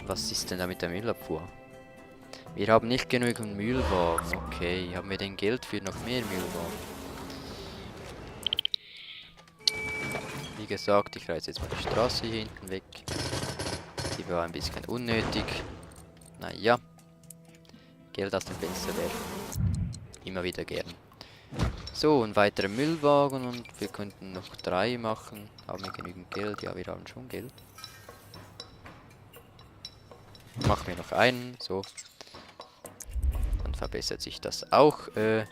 Was ist denn da mit der Müllabfuhr? Wir haben nicht genügend Müllwagen. Okay, haben wir denn Geld für noch mehr Müllwagen? Wie gesagt, ich reiße jetzt mal die Straße hier hinten weg. Die war ein bisschen unnötig. Naja. Geld aus dem Fenster werfen. Immer wieder gern. So, ein weiterer Müllwagen und wir könnten noch 3 machen. Haben wir genügend Geld? Ja, wir haben schon Geld. Machen wir noch einen, so. Dann verbessert sich das auch. So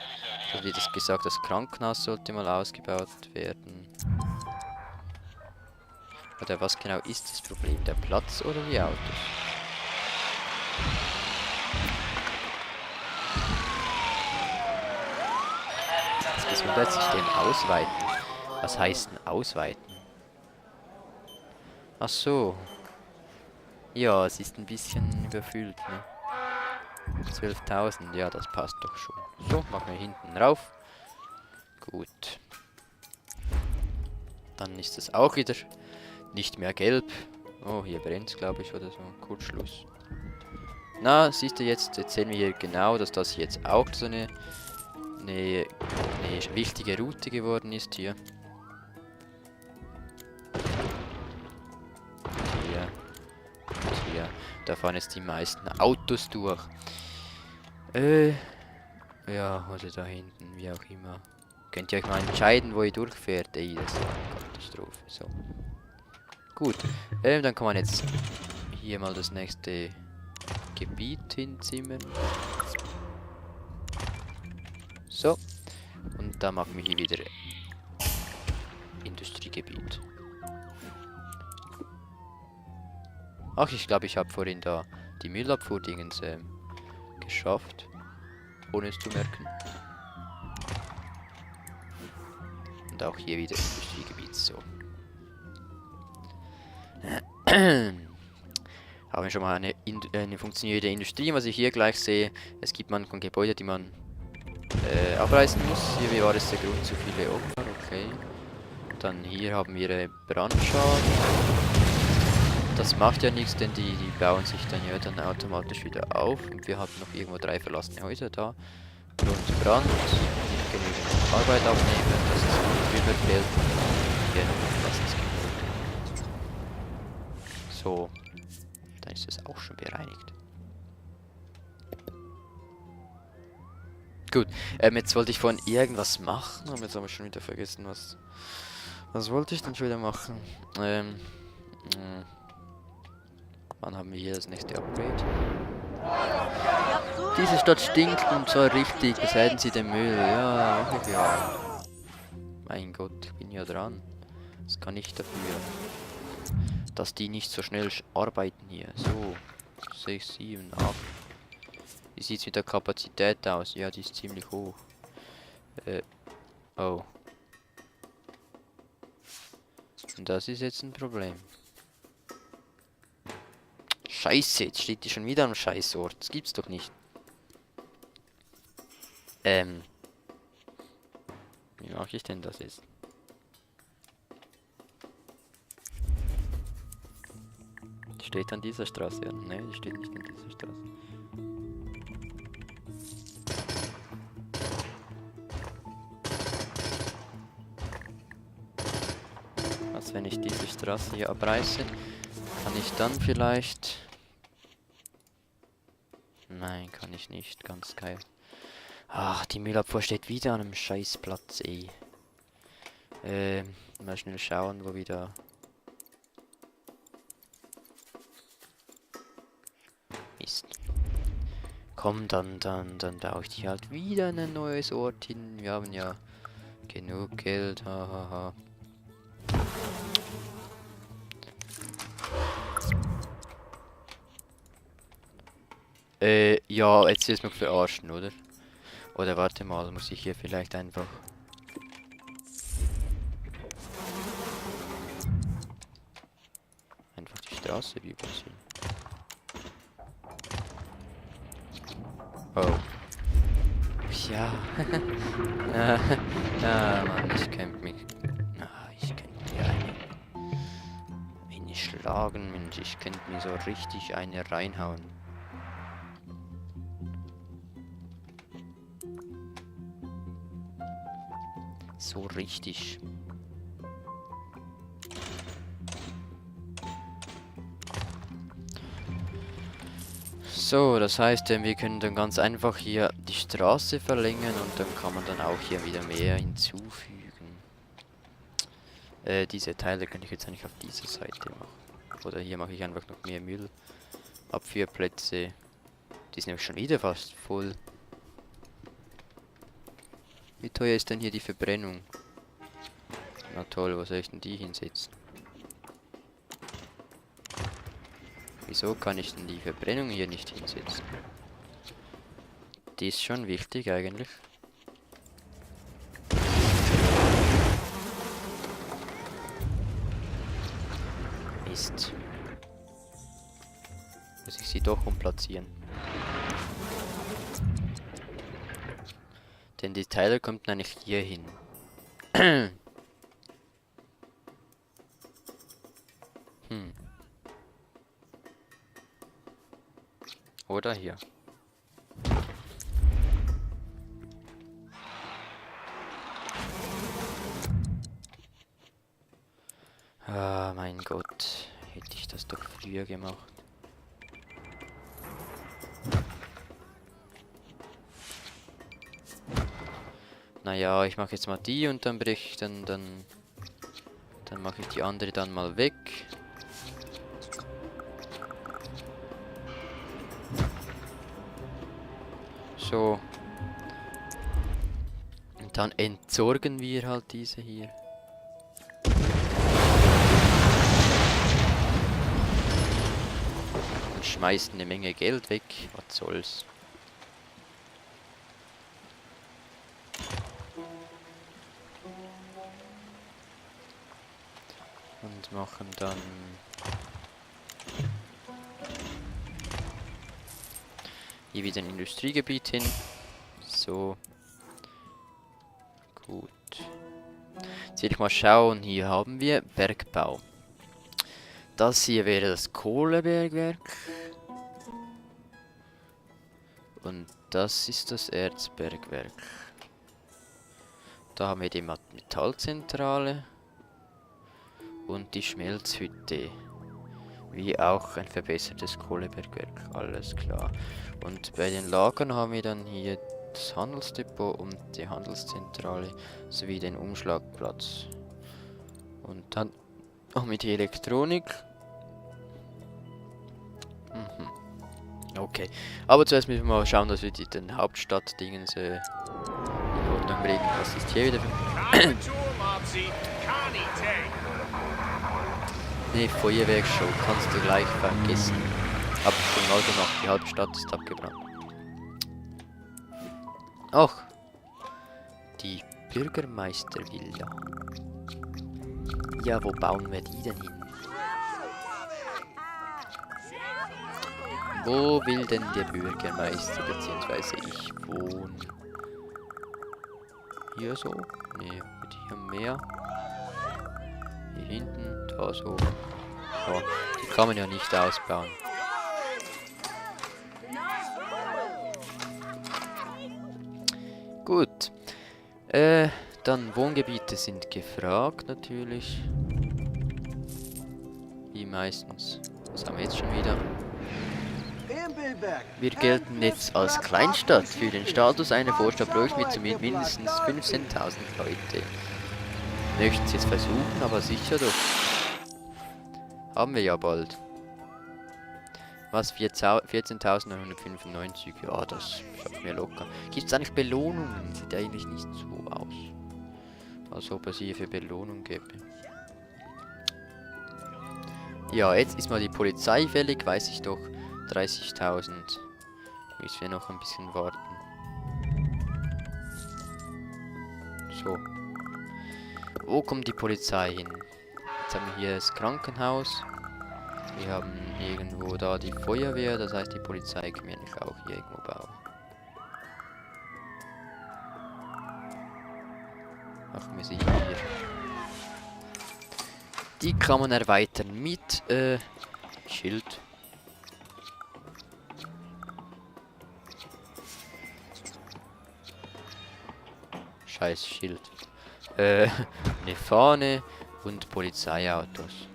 wie das gesagt, das Krankenhaus sollte mal ausgebaut werden. Oder was genau ist das Problem? Der Platz oder die Autos? Das Gesundheitssystem ausweiten. Was heißt denn ausweiten? Ach so. Ja, es ist ein bisschen überfüllt, ne? 12.000, ja, das passt doch schon. So, machen wir hinten rauf. Gut. Dann ist es auch wieder nicht mehr gelb. Oh, hier brennt es, glaube ich, oder so. Kurzschluss. Na, siehst du jetzt sehen wir hier genau, dass das jetzt auch so eine wichtige Route geworden ist hier. Hier. Und hier. Da fahren jetzt die meisten Autos durch. Ja, oder da hinten, wie auch immer. Könnt ihr euch mal entscheiden, wo ihr durchfährt? Ey, das ist eine Katastrophe. So. Gut. Dann kann man jetzt hier mal das nächste Gebiet hinzimmern. So. Und da machen wir hier wieder Industriegebiet. Ach, ich glaube, ich habe vorhin da die Müllabfuhr-Dingens geschafft. Ohne es zu merken. Und auch hier wieder Industriegebiet, so. Haben wir schon mal eine funktionierende Industrie, was ich hier gleich sehe. Es gibt manchmal Gebäude, die man abreißen muss. Hier war es der Grund zu viele Opfer, okay. Dann hier haben wir Brandschaden. Das macht ja nichts, denn die bauen sich dann ja dann automatisch wieder auf. Und wir haben noch irgendwo 3 verlassene Häuser da. Und Brand, nicht genügend Arbeit aufnehmen, das ist ein Überfeld. Hier noch ein verlassenes Gebäude. So, dann ist es auch schon bereinigt. Gut, jetzt wollte ich vorhin irgendwas machen, aber jetzt habe ich schon wieder vergessen, was wollte ich denn schon wieder machen? Wann haben wir hier das nächste Upgrade? Diese Stadt stinkt und zwar richtig. Beseitigen Sie den Müll. Ja, mach ich ja. Mein Gott, ich bin ja dran. Das kann ich dafür. Dass die nicht so schnell arbeiten hier. So. 6, 7, 8. Wie sieht es mit der Kapazität aus? Ja, die ist ziemlich hoch. Oh. Und das ist jetzt ein Problem. Scheiße, jetzt steht die schon wieder am Scheißort. Das gibt's doch nicht. Wie mache ich denn das jetzt? Die steht an dieser Straße. Ja. Nein, die steht nicht an dieser Straße. Was, wenn ich diese Straße hier abreiße, kann ich dann vielleicht... Nein, kann ich nicht. Ganz geil. Ach, die Müllabfuhr steht wieder an einem Scheißplatz, ey. Mal schnell schauen, wo wir da... Mist. Komm, dann baue ich die halt wieder an ein neues Ort hin. Wir haben ja genug Geld, hahaha. Ja, jetzt ist noch verarschen, oder? Oder warte mal, muss ich hier vielleicht einfach... Einfach die Straße überziehen. Oh. Ja. Mann, ich könnte mich... ich könnte mir eine schlagen, Mensch. Ich könnte mir so richtig eine reinhauen. So richtig. So, das heißt, wir können dann ganz einfach hier die Straße verlängern und dann kann man dann auch hier wieder mehr hinzufügen. Diese Teile könnte ich jetzt eigentlich auf dieser Seite machen. Oder hier mache ich einfach noch mehr Müllabführplätze. Die sind nämlich schon wieder fast voll. Wie teuer ist denn hier die Verbrennung? Na toll, wo soll ich denn die hinsetzen? Wieso kann ich denn die Verbrennung hier nicht hinsetzen? Die ist schon wichtig eigentlich. Mist. Muss ich sie doch umplatzieren. Denn die Teile kommt eigentlich hier hin. Oder hier. Ah, mein Gott. Hätte ich das doch früher gemacht. Naja, ich mache jetzt mal die und dann breche ich dann mache ich die andere dann mal weg. So. Und dann entsorgen wir halt diese hier. Und schmeißen eine Menge Geld weg. Was soll's. Und machen dann hier wieder ein Industriegebiet hin. So. Gut. Jetzt will ich mal schauen. Hier haben wir Bergbau. Das hier wäre das Kohlebergwerk. Und das ist das Erzbergwerk. Da haben wir die Metallzentrale. Und die Schmelzhütte. Wie auch ein verbessertes Kohlebergwerk. Alles klar. Und bei den Lagern haben wir dann hier das Handelsdepot und die Handelszentrale sowie den Umschlagplatz. Und dann auch mit die Elektronik. Okay. Aber zuerst müssen wir mal schauen, dass wir den Hauptstadtdingens in Ordnung bringen. Was ist hier wieder für... Ne, Feuerwerksshow kannst du gleich vergessen. Hab ich schon mal gemacht, die Hauptstadt ist abgebrannt. Ach, die Bürgermeistervilla. Ja, wo bauen wir die denn hin? Wo will denn der Bürgermeister bzw. ich wohnen? Hier so? Ne, hier mehr. Hier hinten, da so. Oh, die kann man ja nicht ausbauen. Gut. Dann Wohngebiete sind gefragt natürlich. Wie meistens. Was haben wir jetzt schon wieder? Wir gelten jetzt als Kleinstadt. Für den Status einer Vorstadt bräuchten wir zumindest mindestens 15.000 Leute. Möchten Sie es versuchen, aber sicher doch. Haben wir ja bald. Was? 14.995? Ja, das schaffen wir locker. Gibt es eigentlich Belohnungen? Sieht eigentlich nicht so aus. Als ob es hier für Belohnung gäbe. Ja, jetzt ist mal die Polizei fällig, weiß ich doch. 30.000. Müssen wir noch ein bisschen warten. So. Wo kommt die Polizei hin? Jetzt haben wir hier das Krankenhaus. Wir haben irgendwo da die Feuerwehr, das heißt die Polizei können wir nicht auch hier irgendwo bauen. Machen wir sie hier. Die kann man erweitern mit Schild. Scheiß Schild. Eine Fahne und Polizeiautos.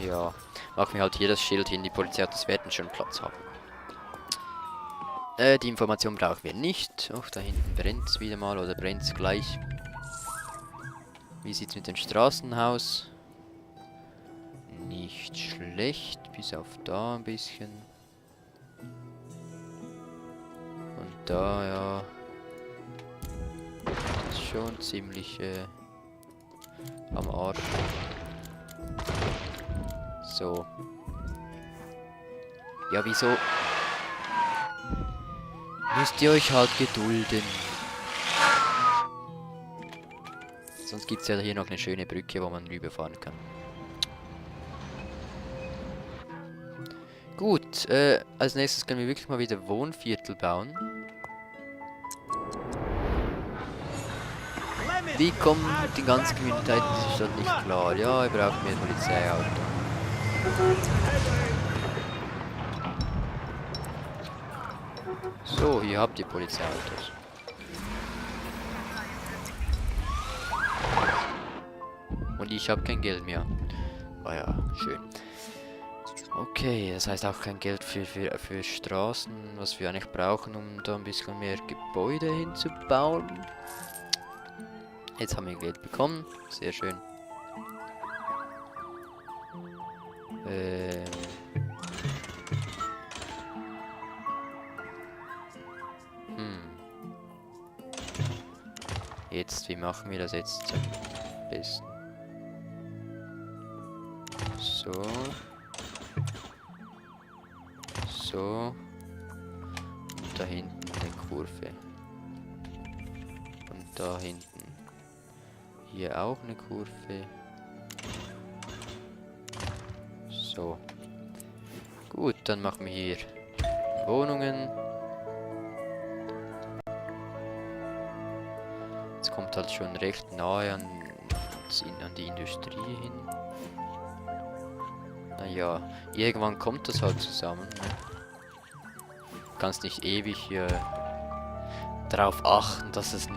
Ja, machen wir halt hier das Schild hin, die Polizeiautos werden schon Platz haben. Die Information brauchen wir nicht. Ach, da hinten brennt es wieder mal oder brennt es gleich. Wie sieht es mit dem Straßenhaus? Nicht schlecht, bis auf da ein bisschen. Und da, ja. Das ist schon ziemlich am Arsch. So. Ja, wieso? Müsst ihr euch halt gedulden. Sonst gibt es ja hier noch eine schöne Brücke, wo man rüberfahren kann. Gut, als nächstes können wir wirklich mal wieder Wohnviertel bauen. Wie kommen die ganzen Communities in dieser Stadt nicht klar? Ja, wir brauchen mehr Polizeiauto. So, hier habt ihr Polizeiautos. Und ich habe kein Geld mehr. Ah ja, schön. Okay, das heißt auch kein Geld für Straßen, was wir eigentlich brauchen, um da ein bisschen mehr Gebäude hinzubauen. Jetzt haben wir Geld bekommen, sehr schön. Jetzt, wie machen wir das jetzt am besten? So. So. Und da hinten eine Kurve. Und da hinten. Hier auch eine Kurve. So. Gut, dann machen wir hier Wohnungen. Es kommt halt schon recht nahe an die Industrie hin. Naja, irgendwann kommt das halt zusammen. Ne? Du kannst nicht ewig darauf achten, dass es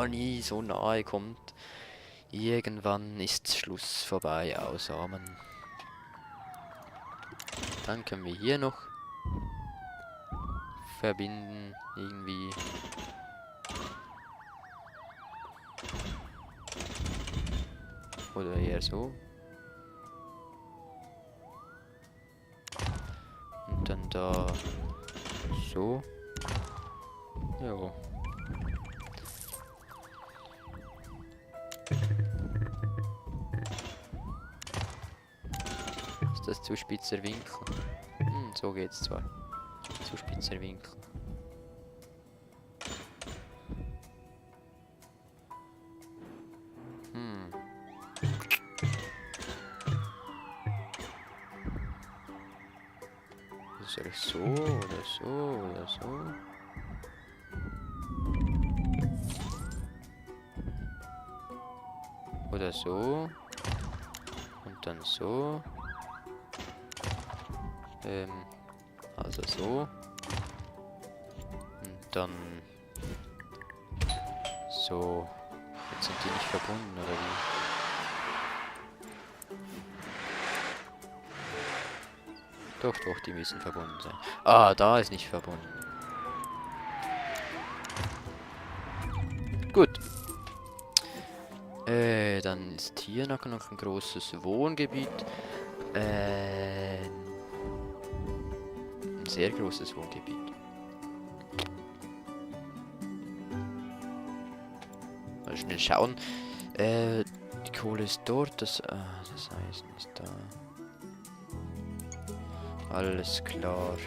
nie so nahe kommt. Irgendwann ist Schluss vorbei, Samen. Dann können wir hier noch verbinden, irgendwie. Oder eher so. Und dann da so. Jo. Ist das zu spitzer Winkel? So geht's zwar. Zu spitzer Winkel. Soll ich so oder so oder so? Oder so. Und dann so. Also so. Und dann so. Jetzt sind die nicht verbunden, oder wie? Doch, die müssen verbunden sein. Ah, da ist nicht verbunden. Gut. Dann ist hier noch ein großes Wohngebiet. Ein sehr großes Wohngebiet. Mal schnell schauen. Die Kohle ist dort, das Eisen ist da. Alles klar.